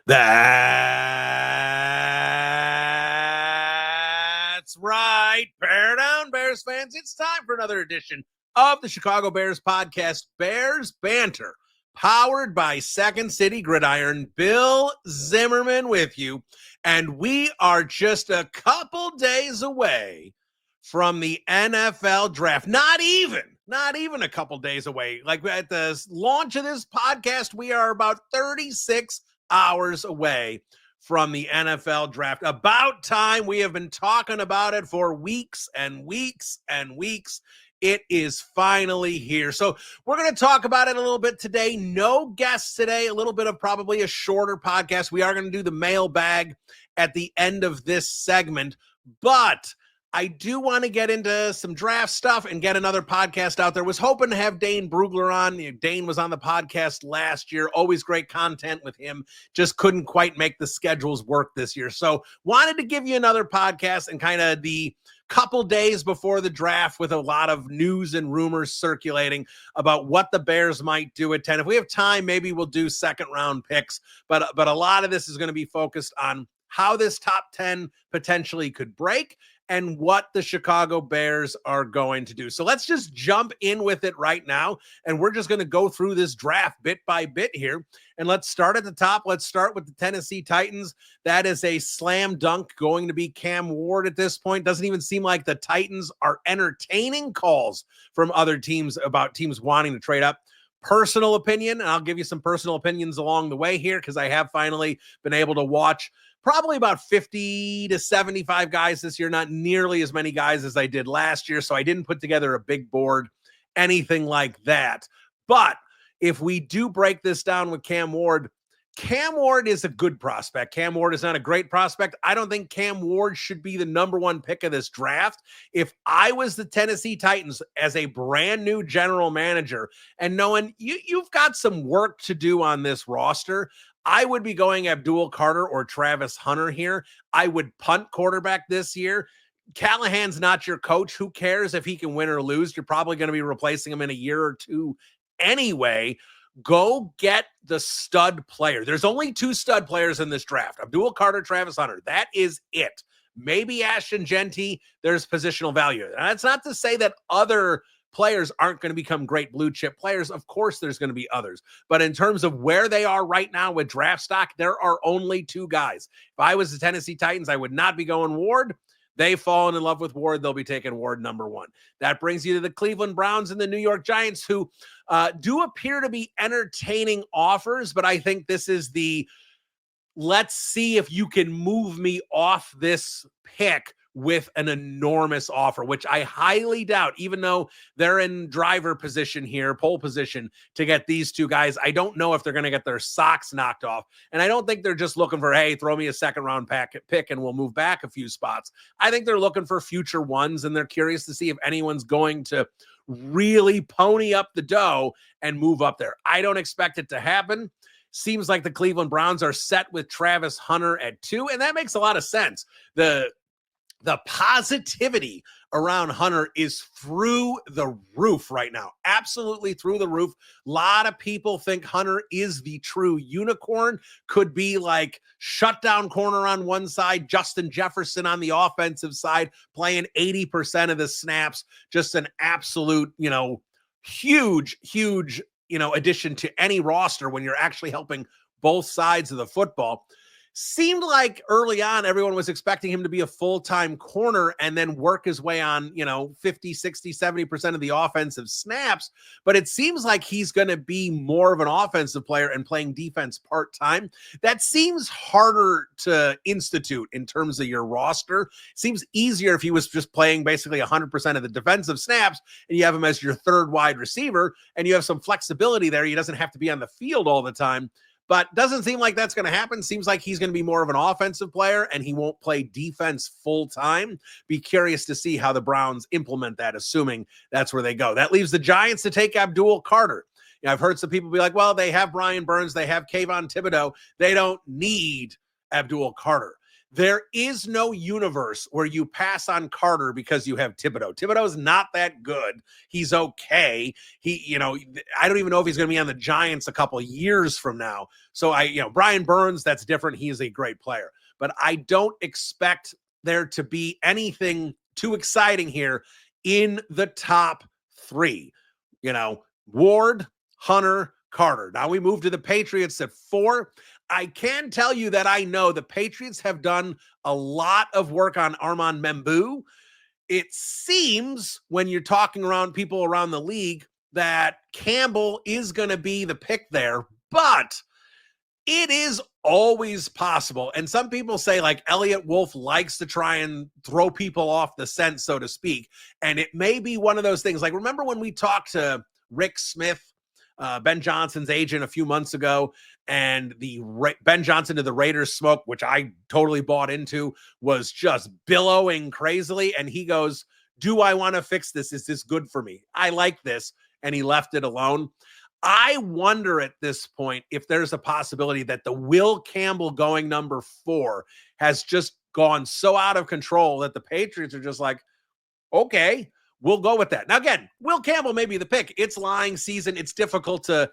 That's right. Bear down, Bears fans. It's time for another edition of the Chicago Bears podcast, Bears Banter, powered by Second City Gridiron. Bill Zimmerman with you. And we are just a couple days away from the NFL draft. Not even a couple days away. Like at the launch of this podcast, we are about 36 hours away from the NFL draft. About time. We have been talking about it for weeks and weeks and weeks. It is finally here. So we're going to talk about it a little bit today. No guests today, a little bit of probably a shorter podcast. We are going to do the mailbag at the end of this segment, but I do want to get into some draft stuff and get another podcast out there. Was hoping to have Dane Brugler on. Dane was on the podcast last year. Always great content with him. Just couldn't quite make the schedules work this year. So wanted to give you another podcast and kind of the couple days before the draft with a lot of news and rumors circulating about what the Bears might do at 10. If we have time, maybe we'll do second round picks, but a lot of this is going to be focused on how this top 10 potentially could break and what the Chicago Bears are going to do. So let's just jump in with it right now. And we're just going to go through this draft bit by bit here. And let's start at the top. Let's start with the Tennessee Titans. That is a slam dunk going to be Cam Ward at this point. Doesn't even seem like the Titans are entertaining calls from other teams about teams wanting to trade up. Personal opinion, and I'll give you some personal opinions along the way here because I have finally been able to watch probably about 50 to 75 guys this year, not nearly as many guys as I did last year. So I didn't put together a big board, anything like that. But if we do break this down with Cam Ward is a good prospect. Cam Ward is not a great prospect. I don't think Cam Ward should be the number one pick of this draft. If I was the Tennessee Titans as a brand new general manager and knowing you've got some work to do on this roster, I would be going Abdul Carter or Travis Hunter here. I would punt quarterback this year. Callahan's not your coach. Who cares if he can win or lose? You're probably going to be replacing him in a year or two anyway. Go get the stud player. There's only two stud players in this draft. Abdul Carter, Travis Hunter. That is it. Maybe Ashton Genty. There's positional value. And that's not to say that other players aren't going to become great blue chip players. Of course, there's going to be others. But in terms of where they are right now with draft stock, there are only two guys. If I was the Tennessee Titans, I would not be going Ward. They've fallen in love with Ward. They'll be taking Ward number one. That brings you to the Cleveland Browns and the New York Giants, who do appear to be entertaining offers, but I think this is the let's see if you can move me off this pick with an enormous offer, which I highly doubt, even though they're in driver position here, pole position to get these two guys. I don't know if they're going to get their socks knocked off. And I don't think they're just looking for, hey, throw me a second round pick and we'll move back a few spots. I think they're looking for future ones, and they're curious to see if anyone's going to really pony up the dough and move up there. I don't expect it to happen. Seems like the Cleveland Browns are set with Travis Hunter at 2, and that makes a lot of sense. The positivity around Hunter is through the roof right now. Absolutely through the roof. A lot of people think Hunter is the true unicorn. Could be like shutdown corner on one side, Justin Jefferson on the offensive side, playing 80% of the snaps. Just an absolute, huge, addition to any roster when you're actually helping both sides of the football. Seemed like early on, everyone was expecting him to be a full-time corner and then work his way on, 50, 60, 70% of the offensive snaps. But it seems like he's going to be more of an offensive player and playing defense part-time. That seems harder to institute in terms of your roster. Seems easier if he was just playing basically 100% of the defensive snaps and you have him as your third wide receiver and you have some flexibility there. He doesn't have to be on the field all the time. But doesn't seem like that's going to happen. Seems like he's going to be more of an offensive player and he won't play defense full time. Be curious to see how the Browns implement that, assuming that's where they go. That leaves the Giants to take Abdul Carter. I've heard some people be like, well, they have Brian Burns. They have Kayvon Thibodeau. They don't need Abdul Carter. There is no universe where you pass on Carter because you have Thibodeau. Thibodeau's not that good. He's okay. I don't even know if he's going to be on the Giants a couple of years from now. So Brian Burns, that's different. He is a great player, but I don't expect there to be anything too exciting here in the top three. Ward, Hunter, Carter. Now we move to the Patriots at 4. I can tell you that I know the Patriots have done a lot of work on Armand Membu. It seems when you're talking around people around the league that Campbell is going to be the pick there, but it is always possible. And some people say like Elliott Wolf likes to try and throw people off the scent, so to speak. And it may be one of those things. Like, remember when we talked to Rick Smith, Ben Johnson's agent, a few months ago, and the Ben Johnson to the Raiders smoke, which I totally bought into, was just billowing crazily. And he goes, do I want to fix this? Is this good for me? I like this. And he left it alone. I wonder at this point if there's a possibility that the Will Campbell going number 4 has just gone so out of control that the Patriots are just like, okay, we'll go with that. Now, again, Will Campbell may be the pick. It's lying season. It's difficult to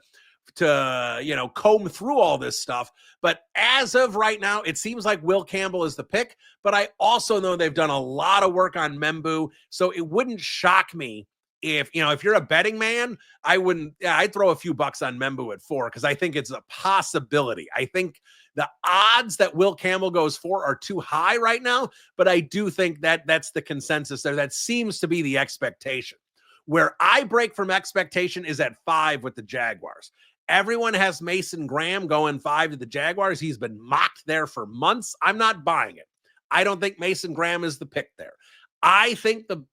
comb through all this stuff. But as of right now, it seems like Will Campbell is the pick. But I also know they've done a lot of work on Membu. So it wouldn't shock me if you're a betting man, I'd throw a few bucks on Membu at 4 because I think it's a possibility. I think the odds that Will Campbell goes 4 are too high right now, but I do think that that's the consensus there. That seems to be the expectation. Where I break from expectation is at 5 with the Jaguars. Everyone has Mason Graham going 5 to the Jaguars. He's been mocked there for months. I'm not buying it. I don't think Mason Graham is the pick there. I think the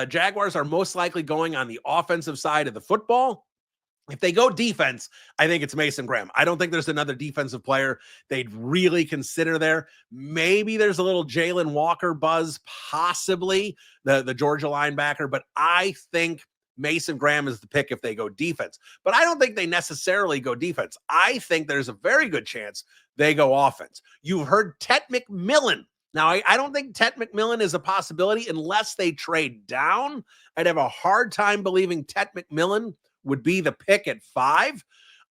Jaguars are most likely going on the offensive side of the football. If they go defense, I think it's Mason Graham. I don't think there's another defensive player they'd really consider there. Maybe there's a little Jalen Walker buzz, possibly the Georgia linebacker, but I think Mason Graham is the pick if they go defense. But I don't think they necessarily go defense. I think there's a very good chance they go offense. You've heard Tet McMillan. Now, I don't think Tet McMillan is a possibility unless they trade down. I'd have a hard time believing Tet McMillan would be the pick at 5.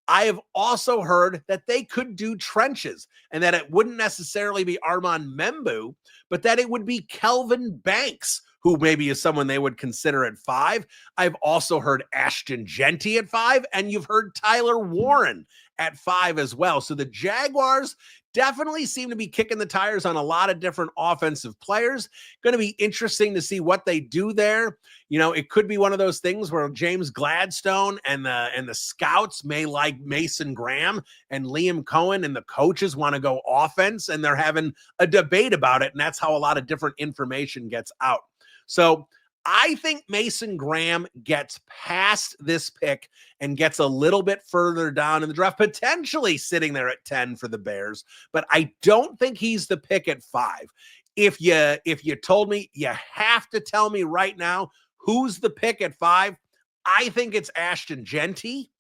I have also heard that they could do trenches and that it wouldn't necessarily be Armand Membu, but that it would be Kelvin Banks, who maybe is someone they would consider at 5. I've also heard Ashton Genty at 5, and you've heard Tyler Warren at 5 as well. So the Jaguars definitely seem to be kicking the tires on a lot of different offensive players. Going to be interesting to see what they do there. It could be one of those things where James Gladstone and the scouts may like Mason Graham, and Liam Cohen and the coaches want to go offense, and they're having a debate about it. And that's how a lot of different information gets out. So I think Mason Graham gets past this pick and gets a little bit further down in the draft, potentially sitting there at 10 for the Bears, but I don't think he's the pick at 5. If you told me, you have to tell me right now who's the pick at 5, I think it's Ashton Genty.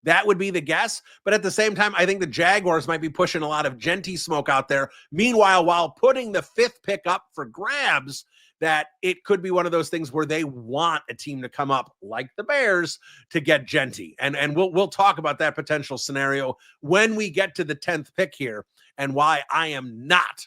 That would be the guess. But at the same time, I think the Jaguars might be pushing a lot of Genty smoke out there. Meanwhile, while putting the 5th pick up for grabs, that it could be one of those things where they want a team to come up like the Bears to get Genty. And we'll talk about that potential scenario when we get to the 10th pick here and why I am not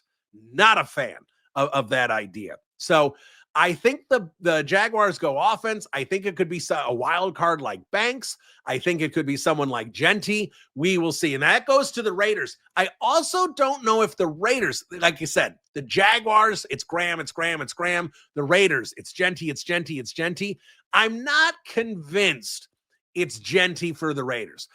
a fan of that idea. So I think the Jaguars go offense. I think it could be a wild card like Banks. I think it could be someone like Genty. We will see. And that goes to the Raiders. I also don't know if the Raiders, like you said, the Jaguars, it's Graham. The Raiders, it's Genty. I'm not convinced it's Genty for the Raiders.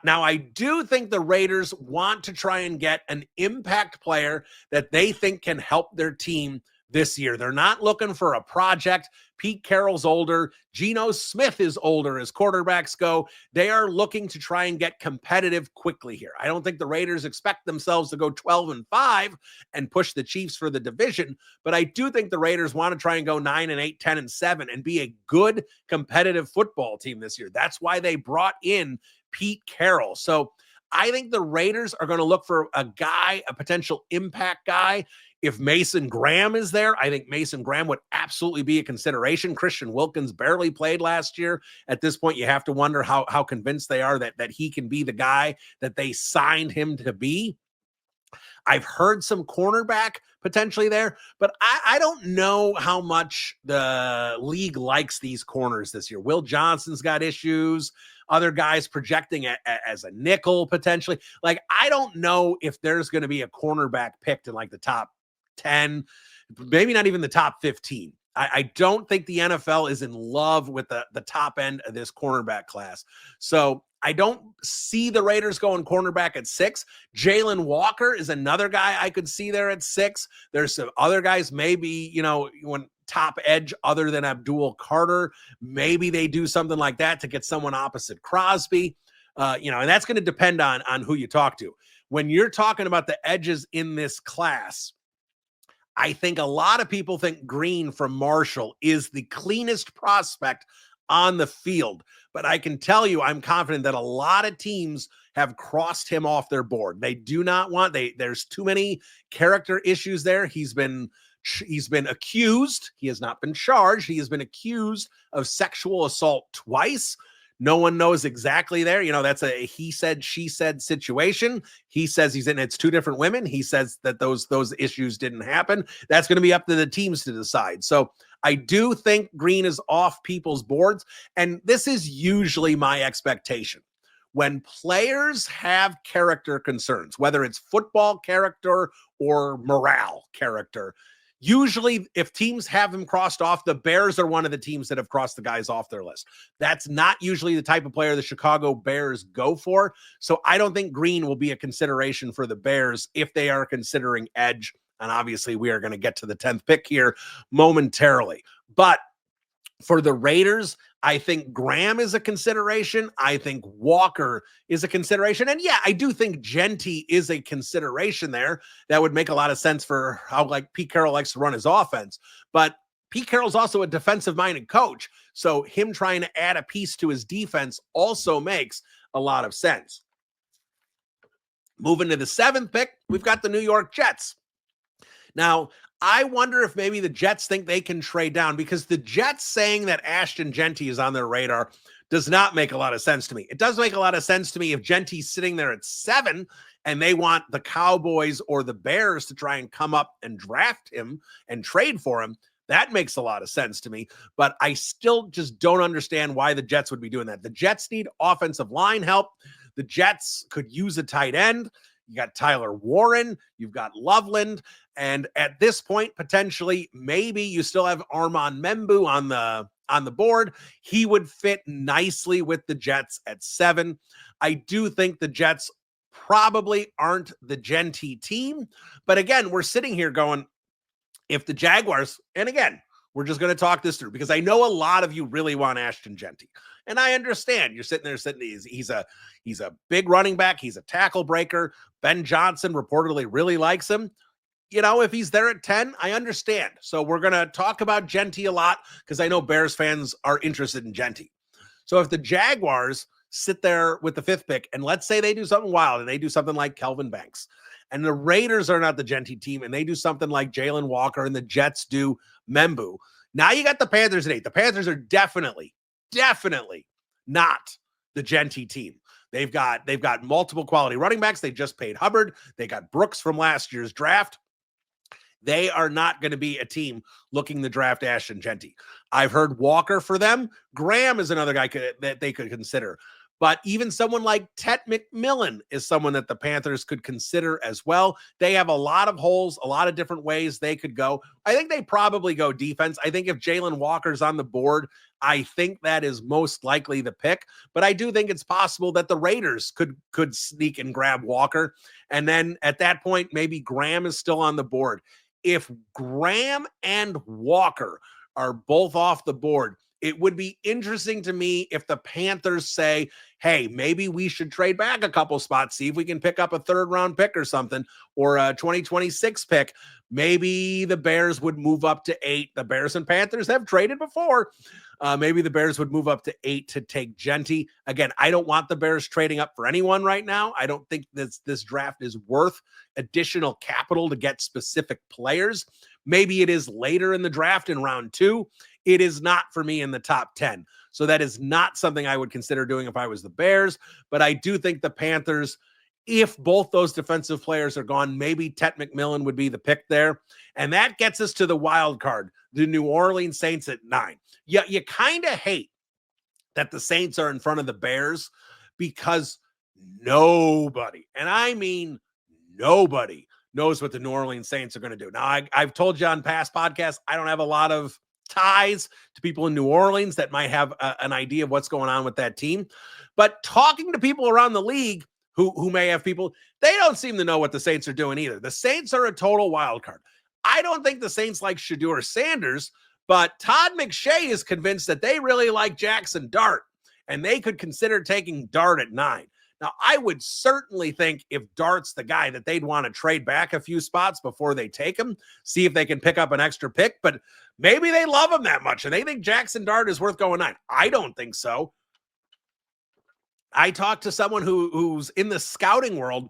Now, I do think the Raiders want to try and get an impact player that they think can help their team this year. They're not looking for a project. Pete Carroll's older. Geno Smith is older as quarterbacks go. They are looking to try and get competitive quickly here. I don't think the Raiders expect themselves to go 12-5 and push the Chiefs for the division, but I do think the Raiders want to try and go 9-8, 10-7 and be a good competitive football team this year. That's why they brought in Pete Carroll. So I think the Raiders are going to look for a potential impact guy. If Mason Graham is there, I think Mason Graham would absolutely be a consideration. Christian Wilkins barely played last year. At this point, you have to wonder how convinced they are that he can be the guy that they signed him to be. I've heard some cornerback potentially there, but I don't know how much the league likes these corners this year. Will Johnson's got issues. Other guys projecting as a nickel potentially. Like, I don't know if there's going to be a cornerback picked in like the top 10, maybe not even the top 15. I don't think the NFL is in love with the top end of this cornerback class. So I don't see the Raiders going cornerback at 6. Jalen Walker is another guy I could see there at 6. There's some other guys, maybe, when top edge other than Abdul Carter, maybe they do something like that to get someone opposite Crosby, and that's going to depend on who you talk to. When you're talking about the edges in this class, I think a lot of people think Green from Marshall is the cleanest prospect on the field, but I can tell you, I'm confident that a lot of teams have crossed him off their board. They do not want, there's too many character issues there. He's been accused. He has not been charged. He has been accused of sexual assault twice. No one knows exactly there. That's a he said, she said situation. He says it's 2 different women. He says that those issues didn't happen. That's going to be up to the teams to decide. So I do think Green is off people's boards. And this is usually my expectation. When players have character concerns, whether it's football character or morale character, usually if teams have them crossed off, the Bears are one of the teams that have crossed the guys off their list. That's not usually the type of player the Chicago Bears go for. So I don't think Green will be a consideration for the Bears if they are considering edge. And obviously we are going to get to the 10th pick here momentarily. But for the Raiders, I think Graham is a consideration. I think Walker is a consideration. And yeah, I do think Genty is a consideration there. That would make a lot of sense for how Pete Carroll likes to run his offense. But Pete Carroll's also a defensive-minded coach. So him trying to add a piece to his defense also makes a lot of sense. Moving to the 7th pick, we've got the New York Jets. Now, I wonder if maybe the Jets think they can trade down, because the Jets saying that Ashton Genty is on their radar does not make a lot of sense to me. It does make a lot of sense to me if Genty's sitting there at 7 and they want the Cowboys or the Bears to try and come up and draft him and trade for him. That makes a lot of sense to me, but I still just don't understand why the Jets would be doing that. The Jets need offensive line help. The Jets could use a tight end. You got Tyler Warren, you've got Loveland, and at this point, potentially, maybe you still have Armand Membu on the board. He would fit nicely with the Jets at 7. I do think the Jets probably aren't the Genty team, but again, we're sitting here going, if the Jaguars, and again, we're just going to talk this through because I know a lot of you really want Ashton Genty. And I understand you're sitting there he's a big running back. He's a tackle breaker. Ben Johnson reportedly really likes him. If he's there at 10, I understand. So we're going to talk about Genty a lot because I know Bears fans are interested in Genty. So if the Jaguars sit there with the 5th pick, and let's say they do something wild and they do something like Kelvin Banks, and the Raiders are not the Genty team and they do something like Jalen Walker and the Jets do Membu, now you got the Panthers at 8. The Panthers are definitely not the Genty team. They've got multiple quality running backs. They just paid Hubbard. They got Brooks from last year's draft. They are not going to be a team looking to draft Ashton Genty. I've heard Walker for them. Graham is another guy that they could consider. But even someone like Tet McMillan is someone that the Panthers could consider as well. They have a lot of holes, a lot of different ways they could go. I think they probably go defense. I think if Jalen Walker's on the board, I think that is most likely the pick. But I do think it's possible that the Raiders could sneak and grab Walker. And then at that point, maybe Graham is still on the board. If Graham and Walker are both off the board, It would be interesting to me if the Panthers say, hey, maybe we should trade back a couple spots, see if we can pick up a 3rd-round pick or something, or a 2026 pick. Maybe the Bears would move up to 8. The Bears and Panthers have traded before. Maybe the Bears would move up to 8 to take Genty. Again, I don't want the Bears trading up for anyone right now. I don't think this draft is worth additional capital to get specific players. Maybe it is later in the draft in round 2. It is not for me in the top 10. So that is not something I would consider doing if I was the Bears. But I do think the Panthers, if both those defensive players are gone, maybe Tet McMillan would be the pick there. And that gets us to the wild card, the New Orleans Saints at 9. Yeah, you kind of hate that the Saints are in front of the Bears because nobody, and I mean nobody, knows what the New Orleans Saints are going to do. Now, I've told you on past podcasts, I don't have a lot of ties to people in New Orleans that might have an idea of what's going on with that team. But talking to people around the league who may have people, they don't seem to know what the Saints are doing either. The Saints are a total wild card. I don't think the Saints like Shedeur Sanders, but Todd McShay is convinced that they really like Jackson Dart, and they could consider taking Dart at 9. Now, I would certainly think if Dart's the guy that they'd want to trade back a few spots before they take him, see if they can pick up an extra pick, but maybe they love him that much and they think Jackson Dart is worth going 9. I don't think so. I talked to someone who's in the scouting world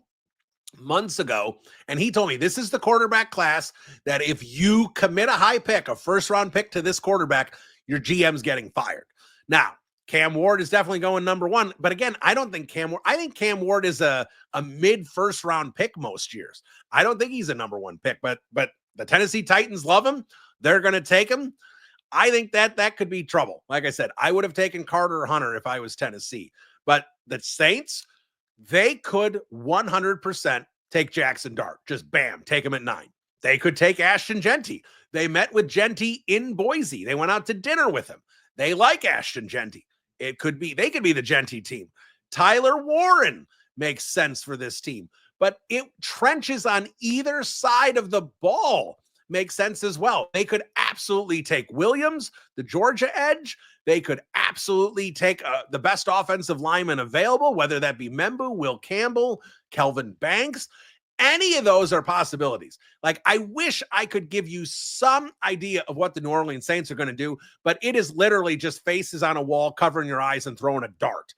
months ago, and he told me this is the quarterback class that if you commit a high pick, a 1st-round pick to this quarterback, your GM's getting fired. Now, Cam Ward is definitely going number 1, but again, I don't think I think Cam Ward is a mid-1st-round pick most years. I don't think he's a number 1 pick, but the Tennessee Titans love him. They're going to take him. I think that could be trouble. Like I said, I would have taken Carter Hunter if I was Tennessee, but the Saints, they could 100% take Jackson Dart. Just bam, take him at 9. They could take Ashton Genty. They met with Genty in Boise. They went out to dinner with him. They like Ashton Genty. They could be the Genty team. Tyler Warren makes sense for this team, but it trenches on either side of the ball makes sense as well. They could absolutely take Williams, the Georgia edge. They could absolutely take the best offensive lineman available, whether that be Membu, Will Campbell, Kelvin Banks. Any of those are possibilities. Like, I wish I could give you some idea of what the New Orleans Saints are going to do, but it is literally just faces on a wall, covering your eyes and throwing a dart.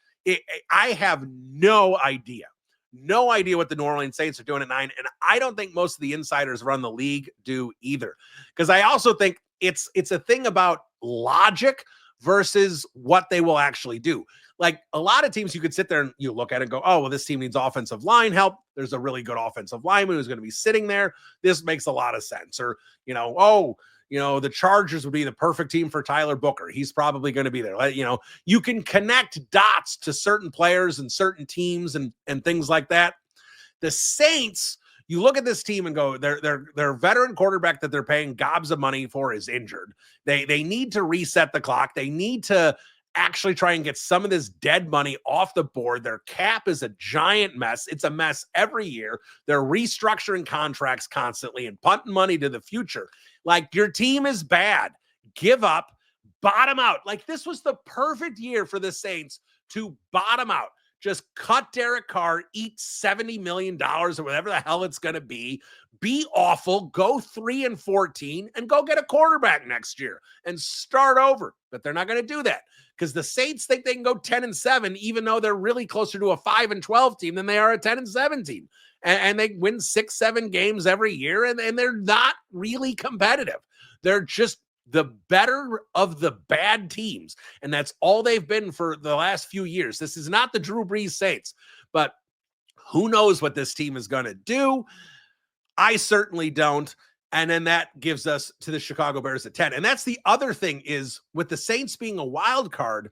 I have no idea what the New Orleans Saints are doing at 9, and I don't think most of the insiders run the league do either. Because I also think it's a thing about logic versus what they will actually do. Like, a lot of teams you could sit there and you look at it and go, oh, well, this team needs offensive line help. There's a really good offensive lineman who's going to be sitting there. This makes a lot of sense. Or, the Chargers would be the perfect team for Tyler Booker. He's probably going to be there. You can connect dots to certain players and certain teams and things like that. The Saints, you look at this team and go, their veteran quarterback that they're paying gobs of money for is injured. They need to reset the clock. They need to actually try and get some of this dead money off the board. Their cap is a giant mess. It's a mess every year. They're restructuring contracts constantly and punting money to the future. Like, your team is bad. Give up, bottom out. Like, this was the perfect year for the Saints to bottom out. Just cut Derek Carr, eat $70 million or whatever the hell it's going to be awful, go 3-14, and go get a quarterback next year and start over. But they're not going to do that because the Saints think they can go 10-7, even though they're really closer to a 5-12 team than they are a 10-7 team. And they win 6-7 games every year, and they're not really competitive. They're just the better of the bad teams. And that's all they've been for the last few years. This is not the Drew Brees Saints, but who knows what this team is going to do? I certainly don't. And then that gives us to the Chicago Bears at 10. And that's the other thing is, with the Saints being a wild card,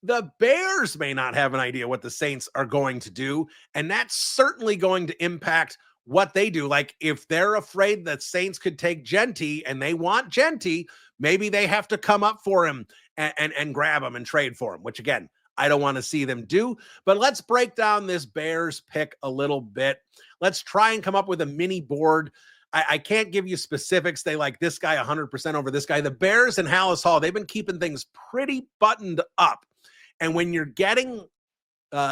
the Bears may not have an idea what the Saints are going to do. And that's certainly going to impact what they do. Like, if they're afraid that Saints could take Genty and they want Genty, maybe they have to come up for him and grab him and trade for him, which, again, I don't want to see them do. But let's break down this Bears pick a little bit. Let's try and come up with a mini board. I can't give you specifics. They like this guy 100% over this guy. The Bears and Hallis Hall, they've been keeping things pretty buttoned up. And when you're getting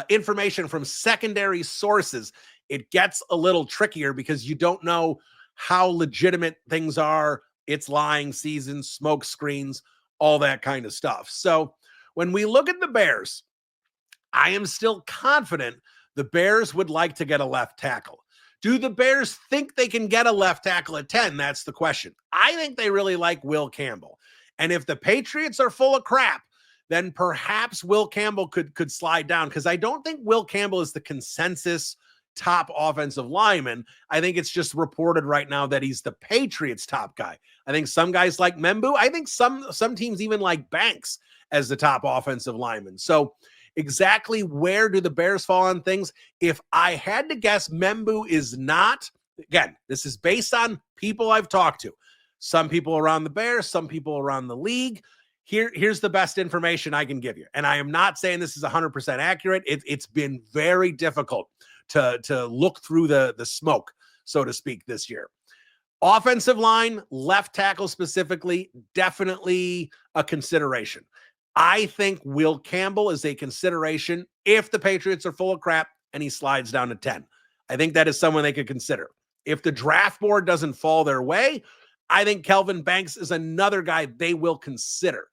information from secondary sources, it gets a little trickier because you don't know how legitimate things are. It's lying season, smoke screens, all that kind of stuff. So when we look at the Bears, I am still confident the Bears would like to get a left tackle. Do the Bears think they can get a left tackle at 10? That's the question. I think they really like Will Campbell. And if the Patriots are full of crap, then perhaps Will Campbell could slide down, because I don't think Will Campbell is the consensus top offensive lineman. I think it's just reported right now that he's the Patriots' top guy. I think some guys like Membu. I think some teams even like Banks as the top offensive lineman. So exactly where do the Bears fall on things? If I had to guess, Membu is not. Again, this is based on people I've talked to. Some people around the Bears, some people around the league. Here's the best information I can give you. And I am not saying this is 100% accurate. It's been very difficult to look through the smoke, so to speak, this year. Offensive line, left tackle specifically, definitely a consideration. I think Will Campbell is a consideration if the Patriots are full of crap and he slides down to 10. I think that is someone they could consider. If the draft board doesn't fall their way, I think Kelvin Banks is another guy they will consider.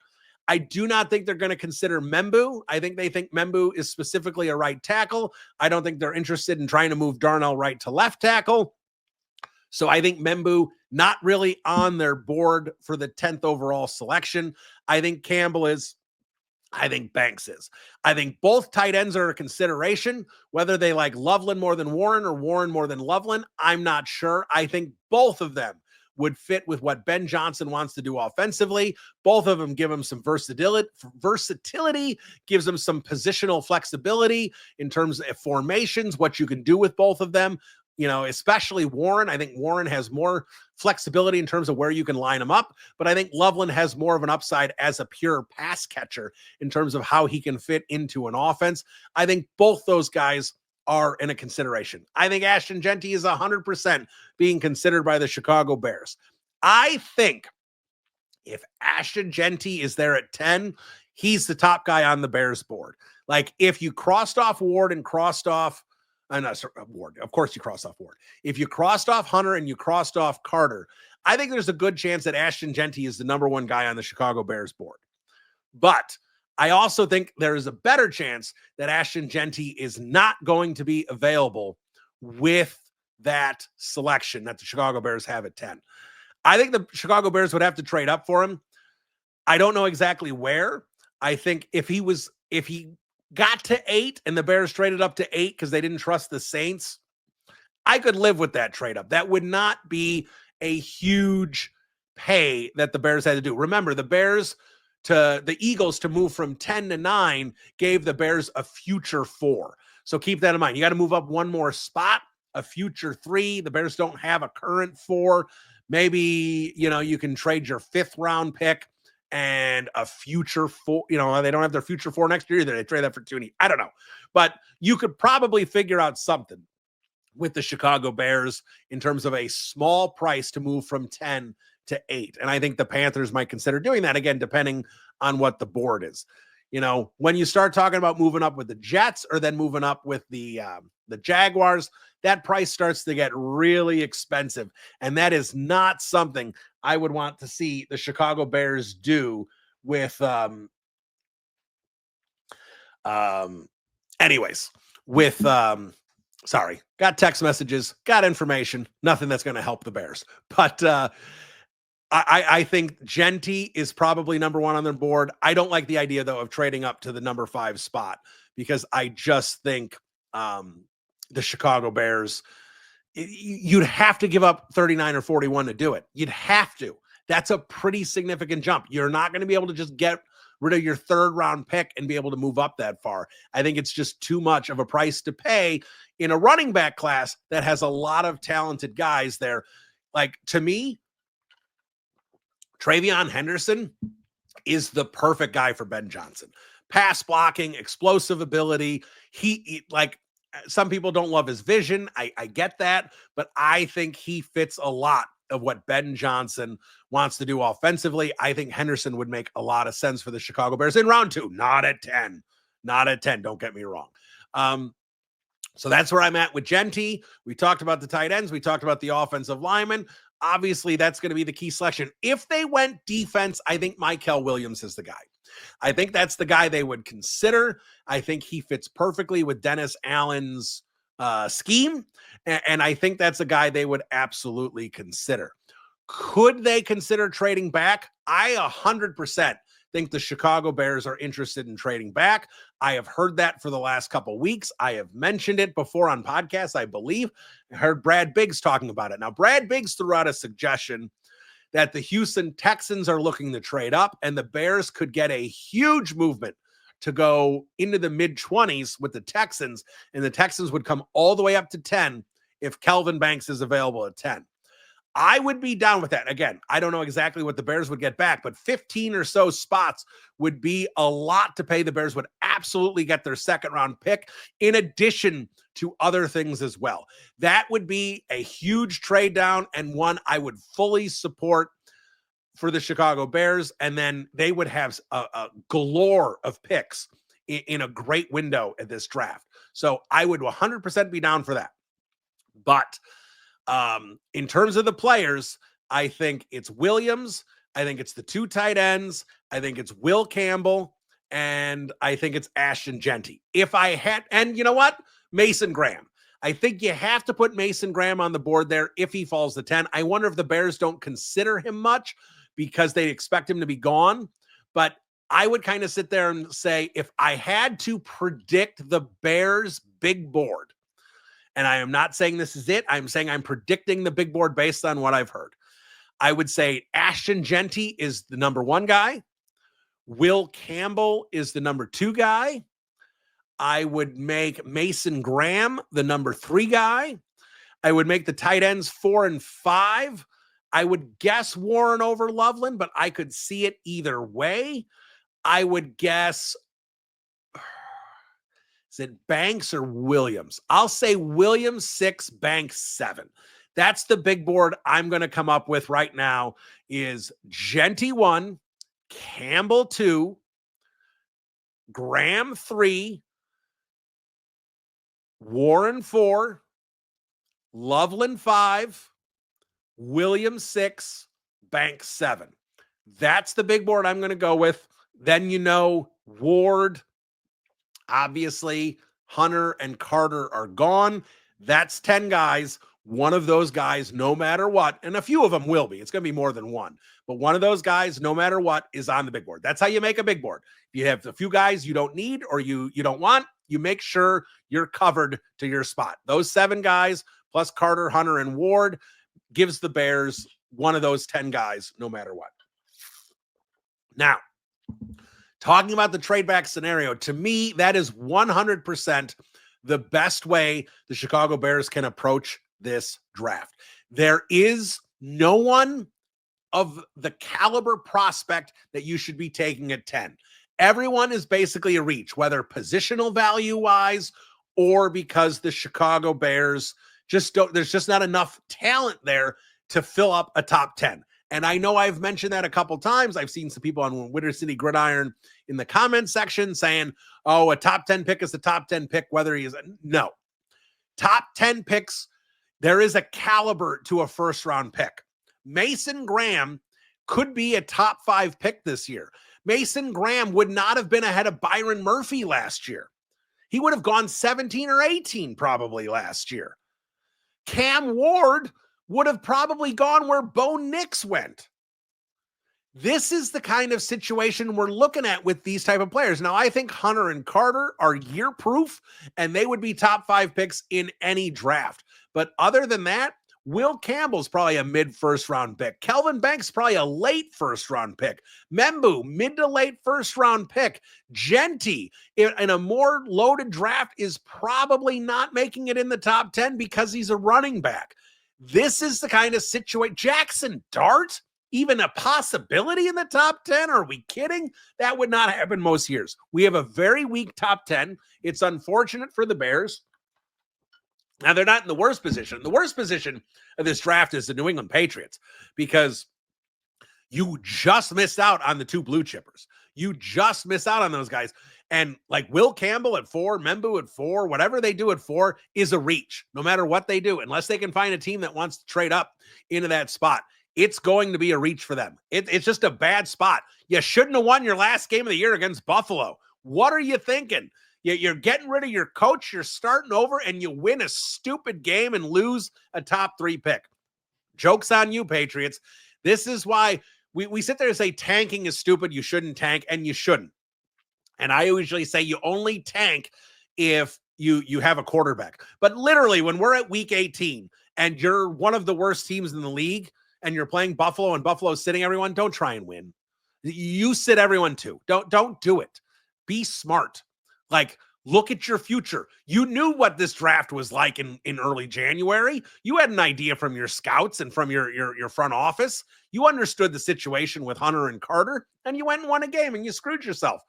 I do not think they're going to consider Membu. I think they think Membu is specifically a right tackle. I don't think they're interested in trying to move Darnell Wright to left tackle. So I think Membu not really on their board for the 10th overall selection. I think Campbell is. I think Banks is. I think both tight ends are a consideration. Whether they like Loveland more than Warren or Warren more than Loveland, I'm not sure. I think both of them would fit with what Ben Johnson wants to do offensively. Both of them give him some versatility, gives them some positional flexibility in terms of formations, what you can do with both of them. You know, especially Warren. I think Warren has more flexibility in terms of where you can line him up, but I think Loveland has more of an upside as a pure pass catcher in terms of how he can fit into an offense. I think both those guys are in a consideration. I think Ashton Jeanty is 100% being considered by the Chicago Bears. I think if Ashton Jeanty is there at 10, he's the top guy on the Bears board. Like if you crossed off Ward and crossed off Ward, of course you crossed off Ward. If you crossed off Hunter and you crossed off Carter, I think there's a good chance that Ashton Jeanty is the number one guy on the Chicago Bears board. But I also think there is a better chance that Ashton Jeanty is not going to be available with that selection that the Chicago Bears have at 10. I think the Chicago Bears would have to trade up for him. I don't know exactly where. I think if he got to 8 and the Bears traded up to 8 because they didn't trust the Saints, I could live with that trade up. That would not be a huge pay that the Bears had to do. Remember, the Eagles to move from 10 to 9 gave the Bears a future 4. So keep that in mind. You got to move up one more spot, a future 3. The Bears don't have a current 4. Maybe, you can trade your 5th round pick and a future 4. They don't have their future 4 next year either. They trade that for Tooney. I don't know. But you could probably figure out something with the Chicago Bears in terms of a small price to move from 10 to 8. And I think the Panthers might consider doing that, again, depending on what the board is. When you start talking about moving up with the Jets or then moving up with the Jaguars, that price starts to get really expensive. And that is not something I would want to see the Chicago Bears do with, got text messages, got information, nothing that's going to help the Bears. But, I think Jeanty is probably number 1 on their board. I don't like the idea, though, of trading up to the number 5 spot because I just think the Chicago Bears, you'd have to give up 39 or 41 to do it. You'd have to. That's a pretty significant jump. You're not going to be able to just get rid of your 3rd round pick and be able to move up that far. I think it's just too much of a price to pay in a running back class that has a lot of talented guys there. Like, to me, Travion Henderson is the perfect guy for Ben Johnson. Pass blocking, explosive ability. some people don't love his vision. I get that, but I think he fits a lot of what Ben Johnson wants to do offensively. I think Henderson would make a lot of sense for the Chicago Bears in round 2, not at 10. Not at 10, don't get me wrong. So that's where I'm at with Genty. We talked about the tight ends. We talked about the offensive linemen. Obviously, that's going to be the key selection. If they went defense, I think Mykel Williams is the guy. I think that's the guy they would consider. I think he fits perfectly with Dennis Allen's scheme. And I think that's a guy they would absolutely consider. Could they consider trading back? I 100% think the Chicago Bears are interested in trading back. I have heard that for the last couple of weeks. I have mentioned it before on podcasts, I believe. I heard Brad Biggs talking about it. Now, Brad Biggs threw out a suggestion that the Houston Texans are looking to trade up, and the Bears could get a huge movement to go into the mid-20s with the Texans, and the Texans would come all the way up to 10 if Kelvin Banks is available at 10. I would be down with that. Again, I don't know exactly what the Bears would get back, but 15 or so spots would be a lot to pay. The Bears would absolutely get their second-round pick in addition to other things as well. That would be a huge trade down and one I would fully support for the Chicago Bears, and then they would have a galore of picks in a great window at this draft. So I would 100% be down for that. But in terms of the players, I think it's Williams. I think it's the 2 tight ends. I think it's Will Campbell. And I think it's Ashton Genty. If I had, and you know what? Mason Graham. I think you have to put Mason Graham on the board there if he falls to 10. I wonder if the Bears don't consider him much because they expect him to be gone. But I would kind of sit there and say, if I had to predict the Bears big board, and I am not saying this is it, I'm saying I'm predicting the big board based on what I've heard, I would say Ashton Genty is the number 1 guy. Will Campbell is the number 2 guy. I would make Mason Graham the number 3 guy. I would make the tight ends 4 and 5. I would guess Warren over Loveland, but I could see it either way. I would guess, is it Banks or Williams? I'll say Williams 6, Banks 7. That's the big board I'm going to come up with right now is Genty 1, Campbell 2, Graham 3, Warren 4, Loveland 5, Williams 6, Banks 7. That's the big board I'm going to go with. Then Ward, obviously, Hunter and Carter are gone. That's 10 guys. One of those guys, no matter what, and a few of them will be. It's going to be more than one. But one of those guys, no matter what, is on the big board. That's how you make a big board. If you have a few guys you don't need or you don't want, you make sure you're covered to your spot. Those 7 guys, plus Carter, Hunter, and Ward, gives the Bears one of those 10 guys, no matter what. Now, talking about the trade back scenario, to me, that is 100% the best way the Chicago Bears can approach this draft. There is no one of the caliber prospect that you should be taking at 10. Everyone is basically a reach, whether positional value wise or because the Chicago Bears there's just not enough talent there to fill up a top 10. And I know I've mentioned that a couple times. I've seen some people on Winter City Gridiron in the comment section saying, oh, a top 10 pick is a top 10 pick, whether he is. No. Top 10 picks, there is a caliber to a first-round pick. Mason Graham could be a top 5 pick this year. Mason Graham would not have been ahead of Byron Murphy last year. He would have gone 17 or 18 probably last year. Cam Ward would have probably gone where Bo Nix went. This is the kind of situation we're looking at with these type of players. Now, I think Hunter and Carter are year-proof, and they would be top 5 picks in any draft. But other than that, Will Campbell's probably a mid-first-round pick. Kelvin Banks probably a late first-round pick. Membu, mid to late first-round pick. Genty, in a more loaded draft, is probably not making it in the top 10 because he's a running back. This is the kind of situation. Jackson Dart, even a possibility in the top 10? Are we kidding? That would not happen most years. We have a very weak top 10. It's unfortunate for the Bears. Now, they're not in the worst position. The worst position of this draft is the New England Patriots, because you just missed out on the two blue chippers. You just missed out on those guys. And like Will Campbell at 4, Membu at 4, whatever they do at 4 is a reach, no matter what they do, unless they can find a team that wants to trade up into that spot. It's going to be a reach for them. It's just a bad spot. You shouldn't have won your last game of the year against Buffalo. What are you thinking? You're getting rid of your coach. You're starting over, and you win a stupid game and lose a top 3 pick. Joke's on you, Patriots. This is why we sit there and say tanking is stupid. You shouldn't tank, and you shouldn't. And I usually say you only tank if you have a quarterback. But literally, when we're at week 18 and you're one of the worst teams in the league and you're playing Buffalo and Buffalo's sitting everyone, don't try and win. You sit everyone too. Don't do it. Be smart. Like, look at your future. You knew what this draft was like in early January. You had an idea from your scouts and from your front office. You understood the situation with Hunter and Carter, and you went and won a game, and you screwed yourself.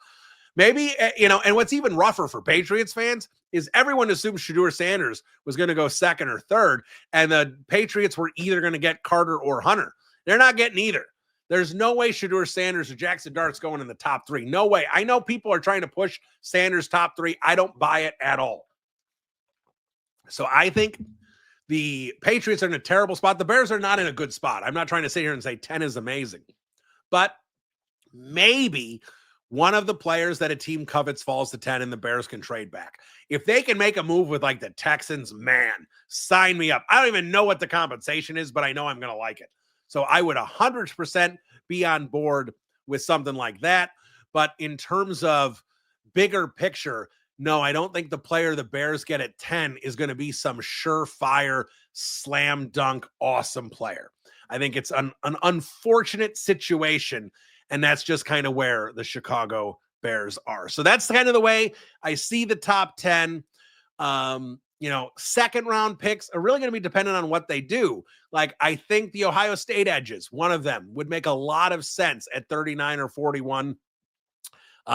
Maybe, and what's even rougher for Patriots fans is everyone assumed Shedeur Sanders was going to go second or third, and the Patriots were either going to get Carter or Hunter. They're not getting either. There's no way Shedeur Sanders or Jackson Dart's going in the top 3. No way. I know people are trying to push Sanders top 3. I don't buy it at all. So I think the Patriots are in a terrible spot. The Bears are not in a good spot. I'm not trying to sit here and say 10 is amazing, but maybe one of the players that a team covets falls to 10 and the Bears can trade back. If they can make a move with like the Texans, man, sign me up. I don't even know what the compensation is, but I know I'm going to like it. So I would 100% be on board with something like that. But in terms of bigger picture, no, I don't think the player the Bears get at 10 is going to be some surefire, slam dunk, awesome player. I think it's an unfortunate situation, and that's just kind of where the Chicago Bears are. So that's kind of the way I see the top 10. Second round picks are really going to be dependent on what they do. Like, I think the Ohio State edges, one of them would make a lot of sense at 39 or 41.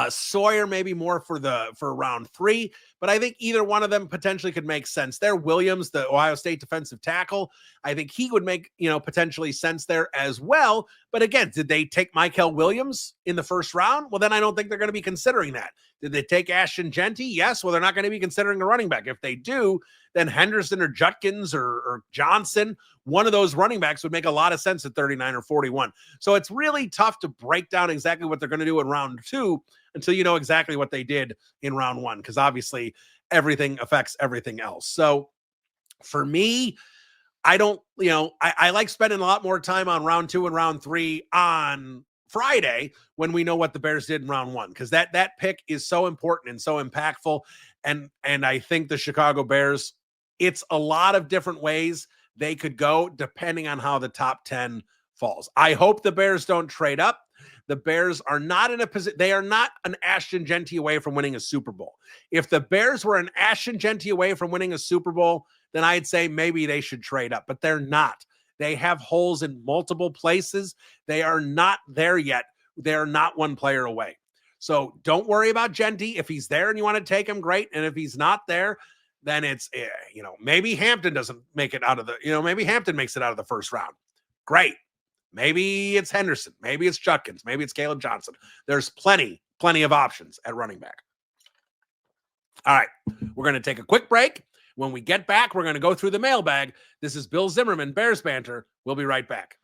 Sawyer maybe more for round 3, but I think either one of them potentially could make sense there. Williams, the Ohio State defensive tackle, I think he would make, potentially sense there as well. But again, did they take Mykel Williams in the first round? Well, then I don't think they're going to be considering that. Did they take Ashton Genty? Yes. Well, they're not going to be considering a running back. If they do, then Henderson or Judkins or Johnson, one of those running backs would make a lot of sense at 39 or 41. So it's really tough to break down exactly what they're going to do in round 2 until you know exactly what they did in round 1, because obviously everything affects everything else. So for me, I don't, I like spending a lot more time on round 2 and round 3 on Friday when we know what the Bears did in round 1, because that pick is so important and so impactful. And I think the Chicago Bears, it's a lot of different ways they could go depending on how the top 10 falls. I hope the Bears don't trade up. The Bears are not in a position. They are not an Ashton Genty away from winning a Super Bowl. If the Bears were an Ashton Genty away from winning a Super Bowl, then I'd say maybe they should trade up, but they're not. They have holes in multiple places. They are not there yet. They're not one player away. So don't worry about Genty. If he's there and you want to take him, great. And if he's not there, then it's, maybe Hampton doesn't make it out of maybe Hampton makes it out of the first round. Great. Maybe it's Henderson. Maybe it's Judkins. Maybe it's Caleb Johnson. There's plenty of options at running back. All right. We're going to take a quick break. When we get back, we're going to go through the mailbag. This is Bill Zimmerman, Bears Banter. We'll be right back.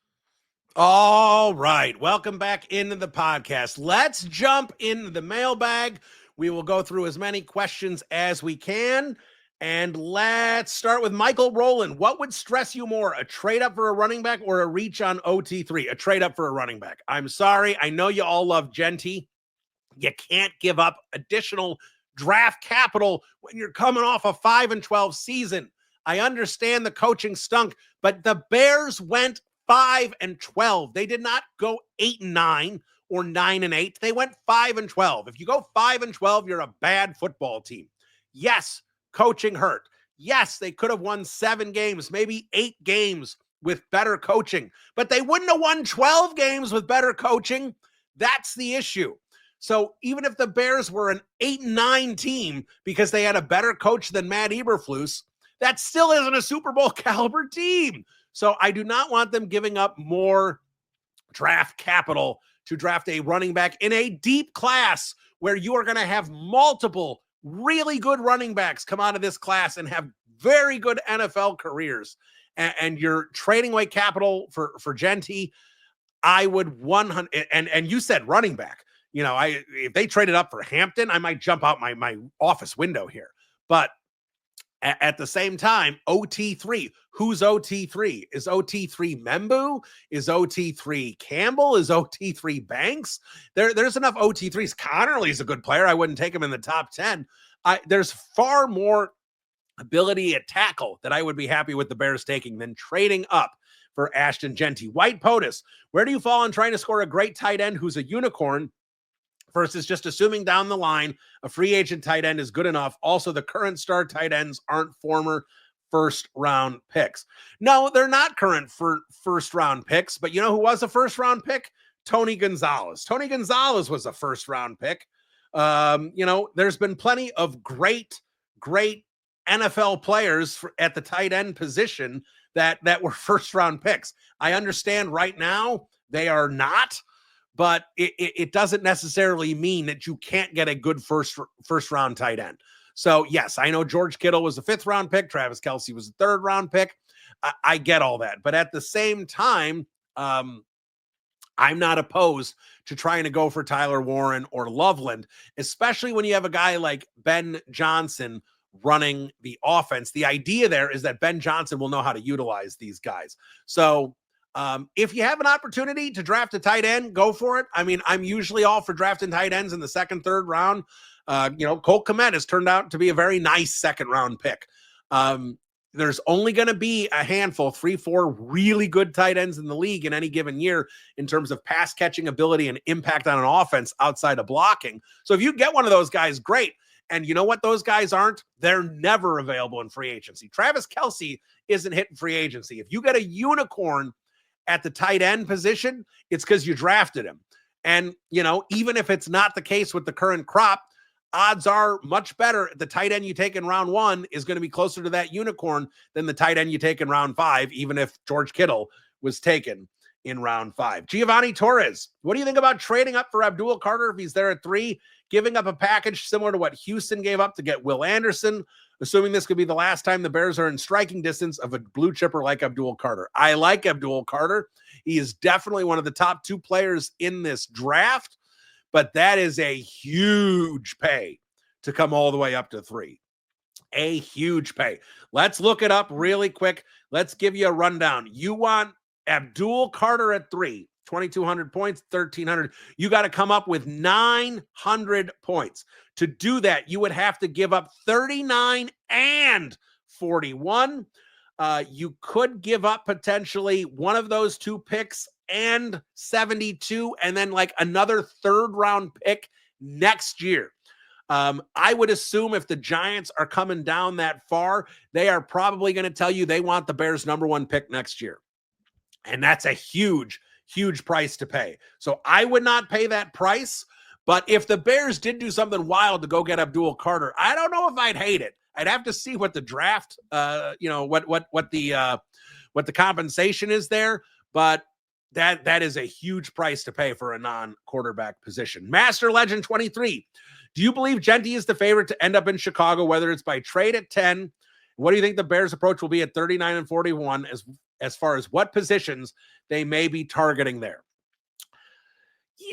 All right. Welcome back into the podcast. Let's jump into the mailbag. We will go through as many questions as we can. And let's start with Michael Rowland. What would stress you more, a trade up for a running back or a reach on OT3? A trade up for a running back. I'm sorry. I know you all love Genty. You can't give up additional draft capital when you're coming off a 5-12 season. I understand the coaching stunk, but the Bears went 5-12. They did not go 8-9 or 9-8. They went 5-12. If you go 5-12, you're a bad football team. Yes, coaching hurt. Yes, they could have won 7 games, maybe 8 games with better coaching, but they wouldn't have won 12 games with better coaching. That's the issue. So even if the Bears were an 8-9 team because they had a better coach than Matt Eberflus, that still isn't a Super Bowl caliber team. So I do not want them giving up more draft capital to draft a running back in a deep class where you are going to have multiple really good running backs come out of this class and have very good NFL careers. And you're trading away capital for Genty. I would 100, and you said running back. If they traded up for Hampton, I might jump out my office window here. But at the same time, OT3, who's OT3? Is OT3 Membu? Is OT3 Campbell? Is OT3 Banks? There's enough OT3s. Connerly's a good player. I wouldn't take him in the top 10. There's far more ability at tackle that I would be happy with the Bears taking than trading up for Ashton Genty. White POTUS, where do you fall on trying to score a great tight end who's a unicorn versus just assuming down the line a free agent tight end is good enough? Also, the current star tight ends aren't former first-round picks. No, they're not current first-round picks, but you know who was a first-round pick? Tony Gonzalez. Tony Gonzalez was a first-round pick. There's been plenty of great NFL players at the tight end position that were first-round picks. I understand right now they are not, but it doesn't necessarily mean that you can't get a good first round tight end. So yes, I know George Kittle was a 5th round pick. Travis Kelce was a 3rd round pick. I get all that. But at the same time, I'm not opposed to trying to go for Tyler Warren or Loveland, especially when you have a guy like Ben Johnson running the offense. The idea there is that Ben Johnson will know how to utilize these guys. So if you have an opportunity to draft a tight end, go for it. I mean, I'm usually all for drafting tight ends in the 2nd, 3rd round. Colt Kmet has turned out to be a very nice 2nd round pick. There's only going to be a handful, 3-4 really good tight ends in the league in any given year in terms of pass catching ability and impact on an offense outside of blocking. So if you get one of those guys, great. And you know what those guys aren't? They're never available in free agency. Travis Kelce isn't hitting free agency. If you get a unicorn at the tight end position, it's because you drafted him. And, even if it's not the case with the current crop, odds are much better. The tight end you take in round 1 is going to be closer to that unicorn than the tight end you take in round 5, even if George Kittle was taken in round 5. Giovanni Torres, what do you think about trading up for Abdul Carter if he's there at 3, giving up a package similar to what Houston gave up to get Will Anderson, assuming this could be the last time the Bears are in striking distance of a blue chipper like Abdul Carter? I like Abdul Carter. He is definitely one of the top 2 players in this draft, but that is a huge pay to come all the way up to 3. A huge pay. Let's look it up really quick. Let's give you a rundown. You want Abdul Carter at 3, 2,200 points, 1,300. You got to come up with 900 points. To do that, you would have to give up 39 and 41. You could give up potentially one of those 2 picks and 72, and then like another 3rd round pick next year. I would assume if the Giants are coming down that far, they are probably going to tell you they want the Bears' number 1 pick next year. And that's a huge price to pay. So I would not pay that price. But if the Bears did do something wild to go get Abdul Carter, I don't know if I'd hate it. I'd have to see what the draft, what the compensation is there. But that is a huge price to pay for a non-quarterback position. Master Legend 23. Do you believe Genty is the favorite to end up in Chicago, whether it's by trade at 10? What do you think the Bears' approach will be at 39 and 41 as far as what positions they may be targeting there?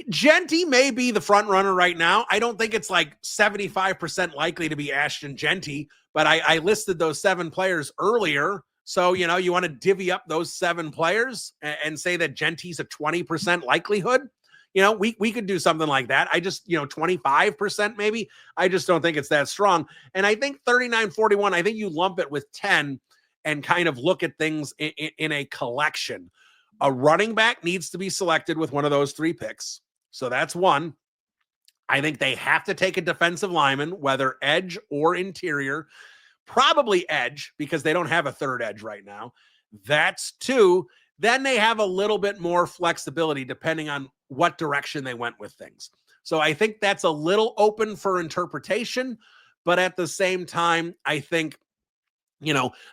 Genty may be the front runner right now. I don't think it's like 75% likely to be Ashton Genty, but I listed those 7 players earlier. So, you want to divvy up those 7 players and say that Genty's a 20% likelihood. We could do something like that. I just, 25% maybe. I just don't think it's that strong. And I think 39-41, I think you lump it with 10 and kind of look at things in a collection. A running back needs to be selected with one of those 3 picks. So that's 1. I think they have to take a defensive lineman, whether edge or interior, probably edge because they don't have a 3rd edge right now. That's 2. Then they have a little bit more flexibility depending on what direction they went with things. So I think that's a little open for interpretation, but at the same time, I think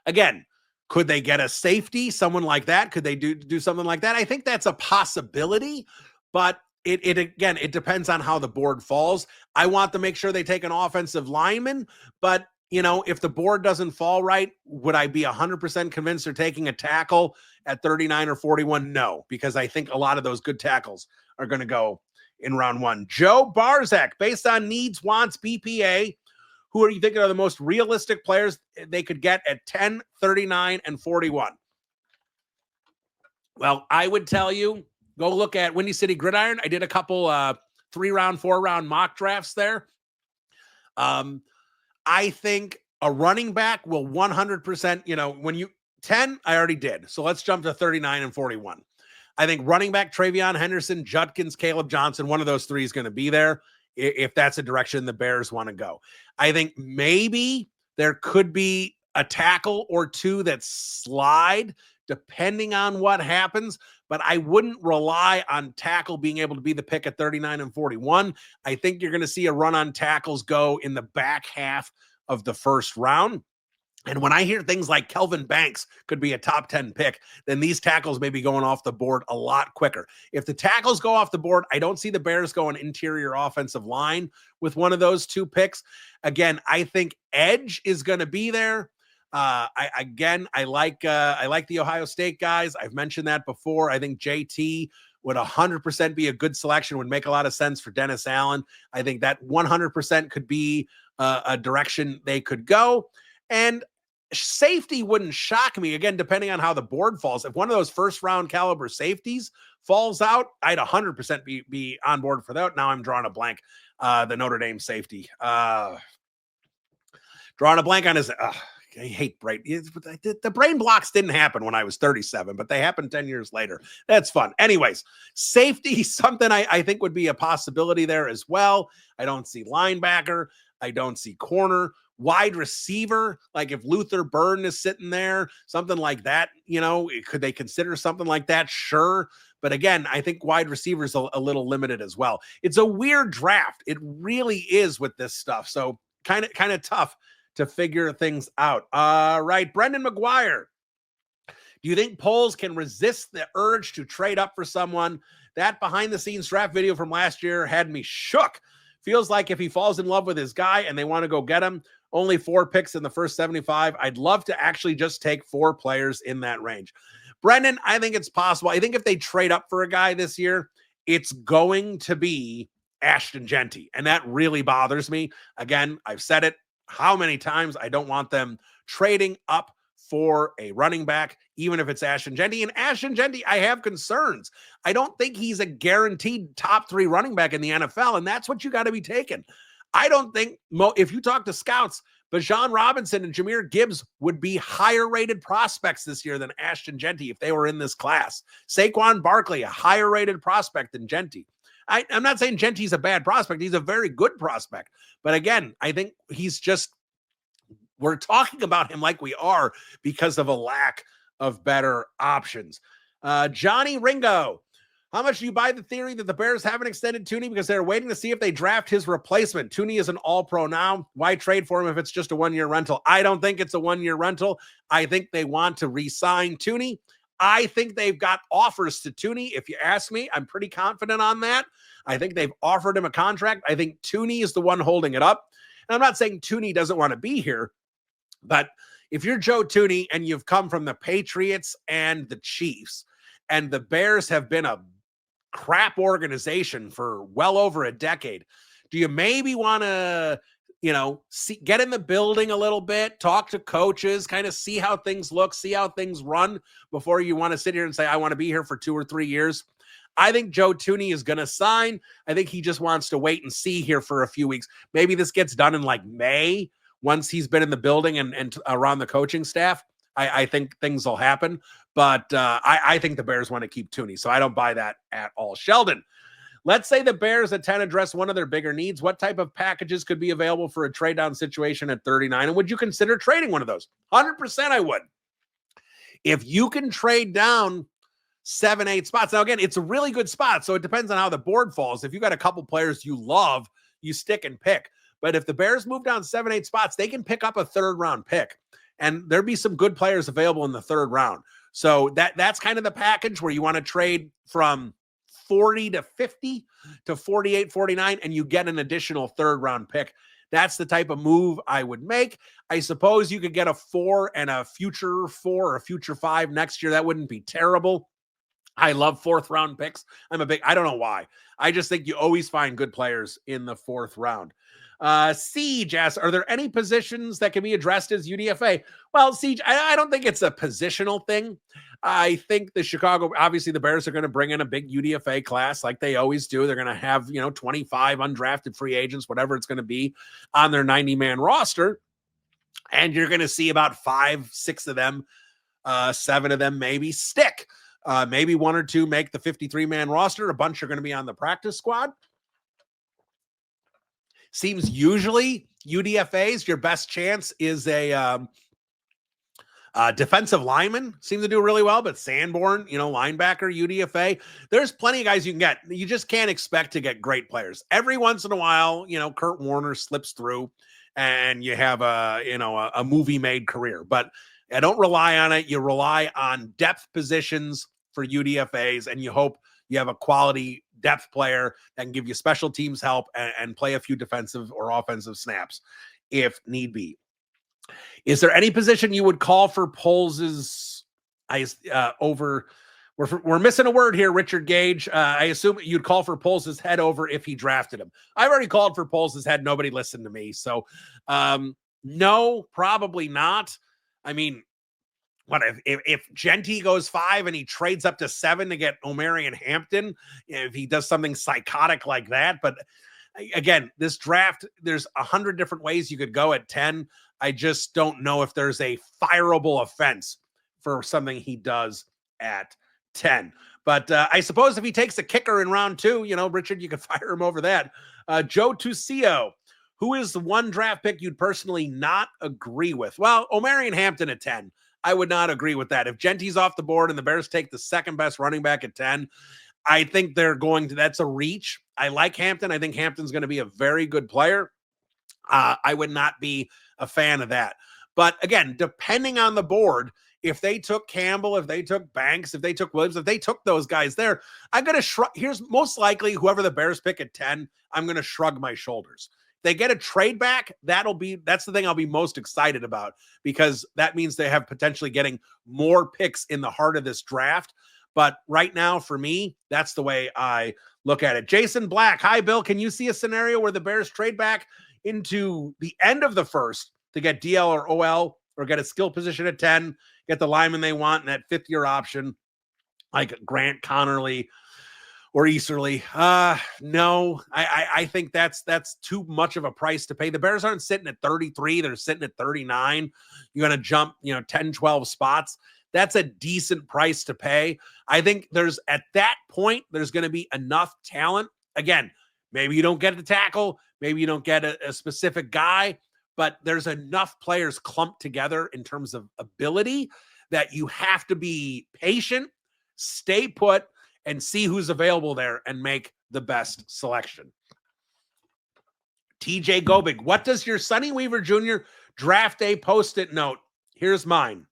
Again, could they get a safety, someone like that? Could they do something like that? I think that's a possibility, but it depends on how the board falls. I want to make sure they take an offensive lineman, but if the board doesn't fall right, would I be 100% convinced they're taking a tackle at 39 or 41? No, because I think a lot of those good tackles are going to go in round one. Joe Barzak, based on needs, wants, BPA, who are you thinking are the most realistic players they could get at 10, 39, and 41? Well, I would tell you, go look at Windy City Gridiron. I did a couple 3-round, 4-round mock drafts there. I think a running back will 100%, when you 10, I already did. So let's jump to 39 and 41. I think running back Travion Henderson, Judkins, Caleb Johnson, one of those three is going to be there if that's a direction the Bears want to go. I think maybe there could be a tackle or two that slide depending on what happens, but I wouldn't rely on tackle being able to be the pick at 39 and 41. I think you're going to see a run on tackles go in the back half of the first round. And when I hear things like Kelvin Banks could be a top 10 pick, then these tackles may be going off the board a lot quicker. If the tackles go off the board, I don't see the Bears going interior offensive line with one of those two picks. Again, I think edge is going to be there. I like the Ohio State guys. I've mentioned that before. I think JT would 100% be a good selection, would make a lot of sense for Dennis Allen. I think that 100% could be a direction they could go. And safety wouldn't shock me, again, depending on how the board falls. If one of those first-round caliber safeties falls out, I'd 100% be on board for that. Now I'm drawing a blank. The Notre Dame safety. Drawing a blank on his... I hate brain. The brain blocks didn't happen when I was 37, but they happened 10 years later. That's fun. Anyways, safety, something I think would be a possibility there as well. I don't see linebacker. I don't see corner. Wide receiver, like if Luther Burden is sitting there, something like that, could they consider something like that? Sure. But again, I think wide receiver is a little limited as well. It's a weird draft. It really is with this stuff. So kind of tough to figure things out. Right. Brendan McGuire. Do you think Poles can resist the urge to trade up for someone? That behind the scenes draft video from last year had me shook. Feels like if he falls in love with his guy and they want to go get him, only 4 picks in the first 75. I'd love to actually just take 4 players in that range. Brendan, I think it's possible. I think if they trade up for a guy this year, it's going to be Ashton Genty. And that really bothers me. Again, I've said it how many times. I don't want them trading up for a running back, even if it's Ashton Genty. And Ashton Genty, I have concerns. I don't think he's a guaranteed top 3 running back in the NFL, and that's what you got to be taking. I don't think, if you talk to scouts, Bijan Robinson and Jahmyr Gibbs would be higher rated prospects this year than Ashton Genty if they were in this class. Saquon Barkley, a higher rated prospect than Genty. I'm not saying Genty's a bad prospect. He's a very good prospect. But again, I think we're talking about him like we are because of a lack of better options. Johnny Ringo. How much do you buy the theory that the Bears haven't extended Tooney because they're waiting to see if they draft his replacement? Tooney is an all-pro now. Why trade for him if it's just a 1-year rental? I don't think it's a 1-year rental. I think they want to re-sign Tooney. I think they've got offers to Tooney. If you ask me, I'm pretty confident on that. I think they've offered him a contract. I think Tooney is the one holding it up. And I'm not saying Tooney doesn't want to be here, but if you're Joe Tooney and you've come from the Patriots and the Chiefs, and the Bears have been a crap organization for well over a decade, do you maybe want to, get in the building a little bit, talk to coaches, kind of see how things look, see how things run before you want to sit here and say, I want to be here for 2 or 3 years? I think Joe Tooney is going to sign. I think he just wants to wait and see here for a few weeks. Maybe this gets done in like May once he's been in the building and around the coaching staff. I think things will happen, but I think the Bears want to keep Tooney, so I don't buy that at all. Sheldon, let's say the Bears at 10 address one of their bigger needs. What type of packages could be available for a trade down situation at 39? And would you consider trading one of those? 100% I would. If you can trade down 7, 8 spots. Now, again, it's a really good spot, so it depends on how the board falls. If you got a couple players you love, you stick and pick. But if the Bears move down 7, 8 spots, they can pick up a 3rd-round pick. and there'd be some good players available in the third round. So that's kind of the package where you want to trade from 40 to 50 to 48, 49, and you get an additional third round pick. That's the type of move I would make. I suppose you could get a 4 and a future 4 or a future 5 next year. That wouldn't be terrible. I love fourth round picks. I don't know why. I just think you always find good players in the fourth round. Siege asks, are there any positions that can be addressed as UDFA? Well, Siege, I don't think it's a positional thing. I think obviously the Bears are going to bring in a big UDFA class like they always do. They're going to have, 25 undrafted free agents, whatever it's going to be, on their 90-man roster. And you're going to see about 5, 6 of them, 7 of them maybe stick. Maybe 1 or 2 make the 53-man roster. A bunch are going to be on the practice squad. Seems usually UDFAs, your best chance is a defensive lineman. Seems to do really well, but Sanborn, linebacker, UDFA. There's plenty of guys you can get. You just can't expect to get great players. Every once in a while, Kurt Warner slips through and you have a movie-made career. But I don't rely on it. You rely on depth positions for UDFAs, and you hope you have a quality depth player that can give you special teams help and play a few defensive or offensive snaps if need be. Is there any position you would call for Poles's over? We're missing a word here, Richard Gage. I assume you'd call for Poles's head over if he drafted him. I've already called for Poles's head. Nobody listened to me. So no, probably not. I mean, what if Genty goes 5 and he trades up to 7 to get Omarion Hampton, if he does something psychotic like that? But again, this draft, there's 100 different ways you could go at 10. I just don't know if there's a fireable offense for something he does at 10. But I suppose if he takes a kicker in round 2, Richard, you could fire him over that. Joe Tucio, who is the one draft pick you'd personally not agree with? Well, Omarion Hampton at 10. I would not agree with that. If Genty's off the board and the Bears take the second best running back at 10, I think that's a reach. I like Hampton. I think Hampton's going to be a very good player. I would not be a fan of that. But again, depending on the board, if they took Campbell, if they took Banks, if they took Williams, if they took those guys there, I'm going to shrug. Here's most likely whoever the Bears pick at 10, I'm going to shrug my shoulders. They get a trade back, that's the thing I'll be most excited about, because that means they have potentially getting more picks in the heart of this draft. But right now, for me, that's the way I look at it. Jason Black, hi, Bill. Can you see a scenario where the Bears trade back into the end of the first to get DL or OL or get a skill position at 10, get the lineman they want, and that fifth-year option like Grant Connerly or Easterly? No, I think that's too much of a price to pay. The Bears aren't sitting at 33. They're sitting at 39. You're going to jump, 10, 12 spots. That's a decent price to pay. I think at that point, there's going to be enough talent. Again, maybe you don't get the tackle. Maybe you don't get a specific guy, but there's enough players clumped together in terms of ability that you have to be patient, stay put, and see who's available there and make the best selection. TJ Gobig, what does your Sonny Weaver Jr. draft day post-it note? Here's mine.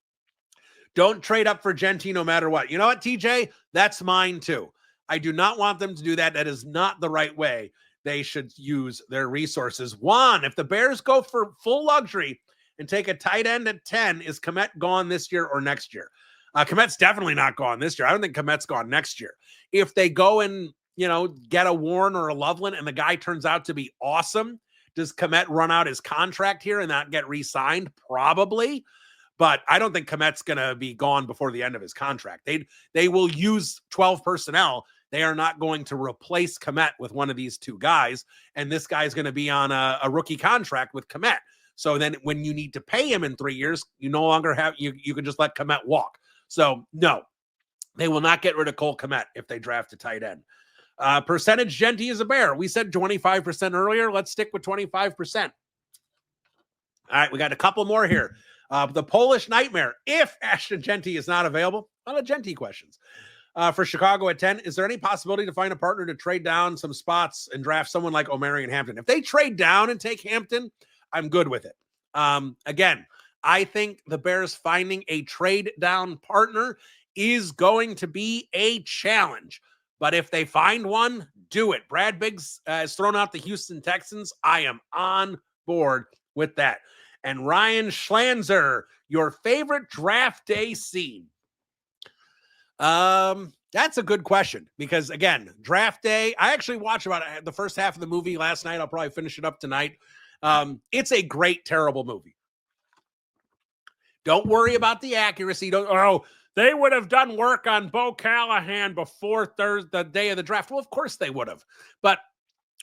Don't trade up for Genty no matter what. You know what, TJ? That's mine too. I do not want them to do that. That is not the right way they should use their resources. Juan, if the Bears go for full luxury and take a tight end at 10, is Kmet gone this year or next year? Kmet's definitely not gone this year. I don't think Kmet's gone next year. If they go and, get a Warren or a Loveland and the guy turns out to be awesome, does Kmet run out his contract here and not get re-signed? Probably. But I don't think Kmet's going to be gone before the end of his contract. They will use 12 personnel. They are not going to replace Kmet with one of these two guys. And this guy's going to be on a rookie contract with Kmet. So then when you need to pay him in 3 years, you no longer have, you can just let Kmet walk. So no, they will not get rid of Cole Kmet if they draft a tight end. Percentage Genty is a Bear. We said 25% earlier. Let's stick with 25%. All right, we got a couple more here. The Polish Nightmare. If Ashton Genty is not available, a lot of Genty questions. For Chicago at 10, is there any possibility to find a partner to trade down some spots and draft someone like Omarion Hampton? If they trade down and take Hampton, I'm good with it. Again, I think the Bears finding a trade down partner is going to be a challenge. But if they find one, do it. Brad Biggs has thrown out the Houston Texans. I am on board with that. And Ryan Schlanzer, your favorite draft day scene? That's a good question because, again, draft day, I actually watched about the first half of the movie last night. I'll probably finish it up tonight. It's a great, terrible movie. Don't worry about the accuracy. They would have done work on Bo Callahan before Thursday, the day of the draft. Well, of course they would have. But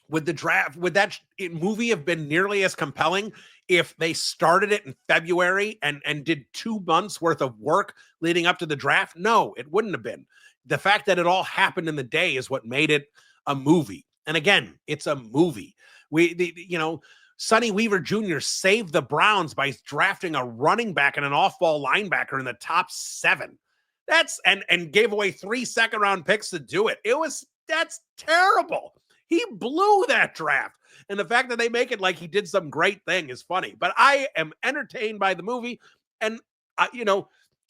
would that movie have been nearly as compelling if they started it in February and did 2 months worth of work leading up to the draft? No, it wouldn't have been. The fact that it all happened in the day is what made it a movie. And again, it's a movie. Sonny Weaver Jr. saved the Browns by drafting a running back and an off-ball linebacker in the top 7. And gave away 3 second-round picks to do it. That's terrible. He blew that draft. And the fact that they make it like he did some great thing is funny. But I am entertained by the movie. And,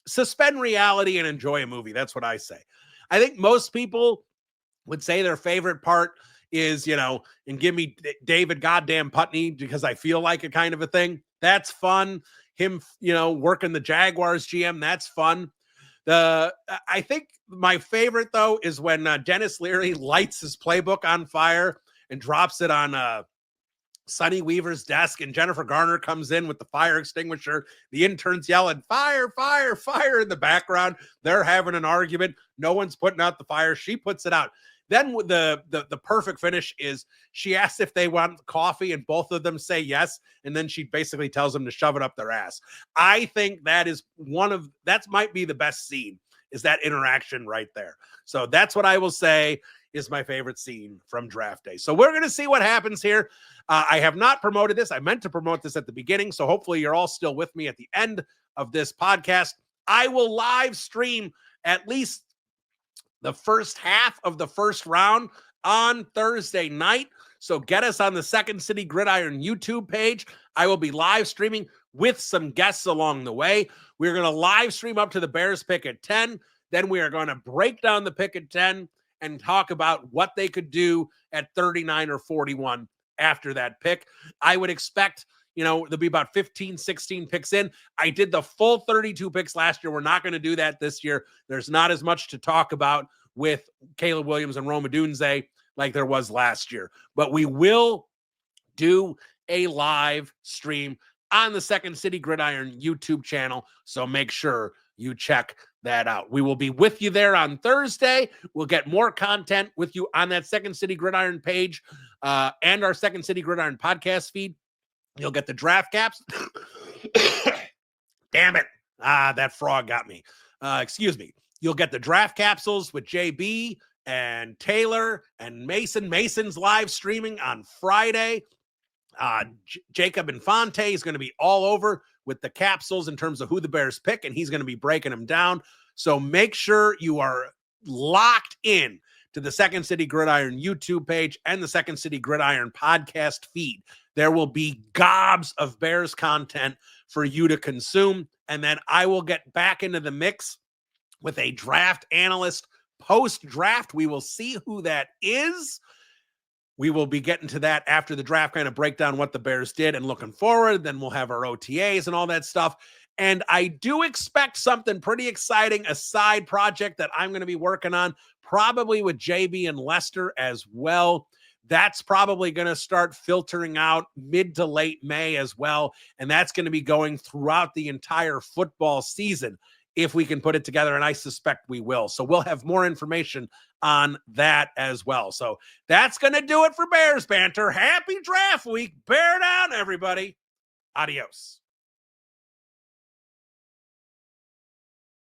suspend reality and enjoy a movie. That's what I say. I think most people would say their favorite part is, and give me David goddamn Putney because I feel like it kind of a thing. That's fun. Him, working the Jaguars GM. That's fun. I think my favorite, though, is when Dennis Leary lights his playbook on fire and drops it on Sonny Weaver's desk, and Jennifer Garner comes in with the fire extinguisher. The interns yelling, "Fire, fire, fire," in the background. They're having an argument. No one's putting out the fire. She puts it out. Then the perfect finish is she asks if they want coffee, and both of them say yes, and then she basically tells them to shove it up their ass. I think that might be the best scene, is that interaction right there. So that's what I will say is my favorite scene from draft day. So we're going to see what happens here. I have not promoted this. I meant to promote this at the beginning, so hopefully you're all still with me at the end of this podcast. I will live stream at least the first half of the first round on Thursday night. So get us on the Second City Gridiron YouTube page. I will be live streaming with some guests along the way. We're going to live stream up to the Bears pick at 10. Then we are going to break down the pick at 10 and talk about what they could do at 39 or 41 after that pick. I would expect, there'll be about 15, 16 picks in. I did the full 32 picks last year. We're not going to do that this year. There's not as much to talk about with Caleb Williams and Rome Odunze like there was last year. But we will do a live stream on the Second City Gridiron YouTube channel, so make sure you check that out. We will be with you there on Thursday. We'll get more content with you on that Second City Gridiron page and our Second City Gridiron podcast feed. You'll get the draft caps. Damn it. That frog got me. Excuse me. You'll get the draft capsules with JB and Taylor and Mason. Mason's live streaming on Friday. Jacob Infante is going to be all over with the capsules in terms of who the Bears pick, and he's going to be breaking them down. So make sure you are locked in to the Second City Gridiron YouTube page and the Second City Gridiron podcast feed. There will be gobs of Bears content for you to consume, and then I will get back into the mix with a draft analyst post-draft. We will see who that is. We will be getting to that after the draft, kind of break down what the Bears did and looking forward. Then we'll have our OTAs and all that stuff. And I do expect something pretty exciting, a side project that I'm going to be working on, probably with JB and Lester as well. That's probably going to start filtering out mid to late May as well. And that's going to be going throughout the entire football season if we can put it together, and I suspect we will. So we'll have more information on that as well. So that's going to do it for Bears Banter. Happy draft week. Bear down, everybody. Adios.